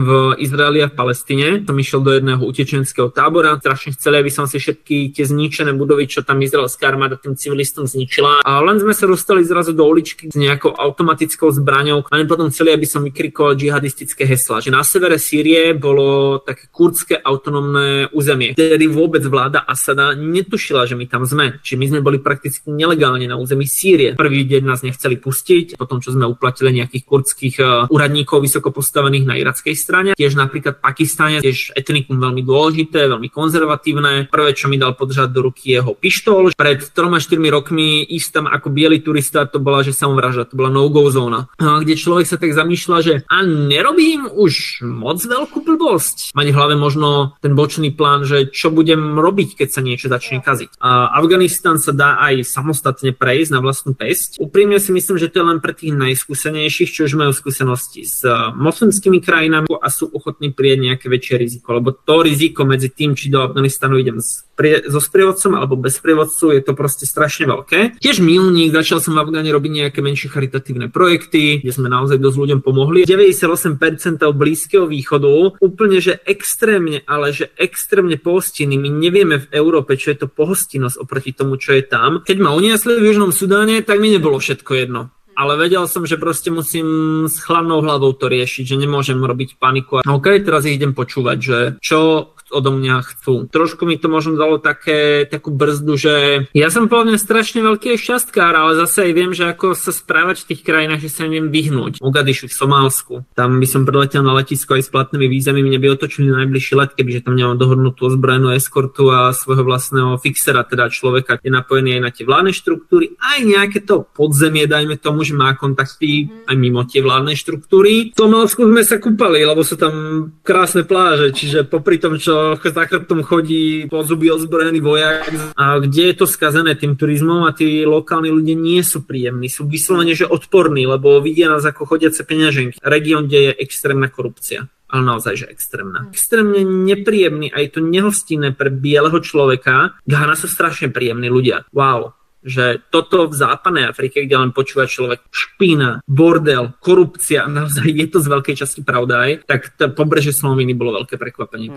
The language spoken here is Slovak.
v Izraeli a v Palestíne. Som išiel do jedného utečenského tábora. Strašne chceli, aby som si všetky tie zničené budovy, čo tam izraelská armáda tým civilistom zničila. A len sme sa dostali zrazu do uličky s nejakou automatickou zbraňou. A potom chceli, aby som vykrikoval džihadistické heslá. Že na severe Sýrie bolo také kurdské autonómne územie. Tedy vôbec vláda Asada netušila, že my tam sme. Čiže my sme boli prakticky nelegálne na území Sýrie. Prvý deň nás nechceli pustiť, potom čo sme uplatili nejakých kurdských úradníkov vysoko postavených na irackej strane. Tiež napríklad v Pakistane, tiež etnikum veľmi dôležité, veľmi konzervatívne. Prvé, čo mi dal podržať do ruky jeho pištol. Pred 3-4 rokmi ísť tam ako biely turista, to bola, že samovražda, to bola no-go zóna. Kde človek sa tak zamýšľa, že a nerobím už moc veľkú blbosť. Mať v hlave možno ten bočný plán, že čo budem robiť, keď sa niečo začne kaziť. A Afganistan sa dá aj samostatne prejsť na vlastnú pesť. Úprimne si myslím, že to je len pre tých najskúsenejších, čo už majú skúsenosti s moslimskými krajinami a sú ochotní prijať nejaké väčšie riziko. Lebo to riziko medzi tým, či do Afganistanu idem so sprievodcom alebo bez sprievodcu, je to proste strašne veľké. Tiež milník, začal som v Afgáne robiť nejaké menšie charitatívne projekty, kde sme naozaj dosť ľuďom pomohli. 98% Blízkeho východu, úplne že extrémne, ale že extrémne pohostinní. My nevieme v Európe, čo je to pohostinnosť oproti tomu, čo je tam. Keď ma uniesli v Južnom Sudáne, tak mi nebolo všetko jedno. Ale vedel som, že proste musím s chladnou hlavou to riešiť, že nemôžem robiť paniku. OK, teraz ich idem počúvať, že čo odo mňa chcú. Trošku mi to možno dalo takú brzdu, že ja som povedal strašne veľký šťastkár, ale zase aj viem, že ako sa správať v tých krajinách, že sa neviem vyhnúť. Mogadišu v Somálsku. Tam by som priletel na letisko aj s platnými vízami, mne by otočili na najbližší let, kebyže tam nemám dohodnutú ozbrojenú eskortu a svojho vlastného fixera, teda človeka, je napojený aj na tie vládne štruktúry, aj nejaké to podzemie, dajme tomu, že má kontakty aj mimo tie vládne štruktúry. V Somálsku sme sa kúpali, lebo sú tam krásne pláže, čiže popri tom, čo za chrbtom chodí po zuby ozbrojený vojak a kde je to skazené tým turizmom a tí lokálni ľudia nie sú príjemní, sú vyslovene že odporní, lebo vidia nás ako chodiace peňaženky. Región, kde je extrémna korupcia. Ale naozaj, že extrémna. Extrémne nepríjemný a je to nehostinné pre bieleho človeka. Ghana sú strašne príjemní ľudia. Wow. Že toto v západnej Afrike, kde len počúva človek špína, bordel, korupcia, naozaj je to z veľkej časti pravda aj, tak to pobrežie Slonoviny bolo veľké prekvapenie.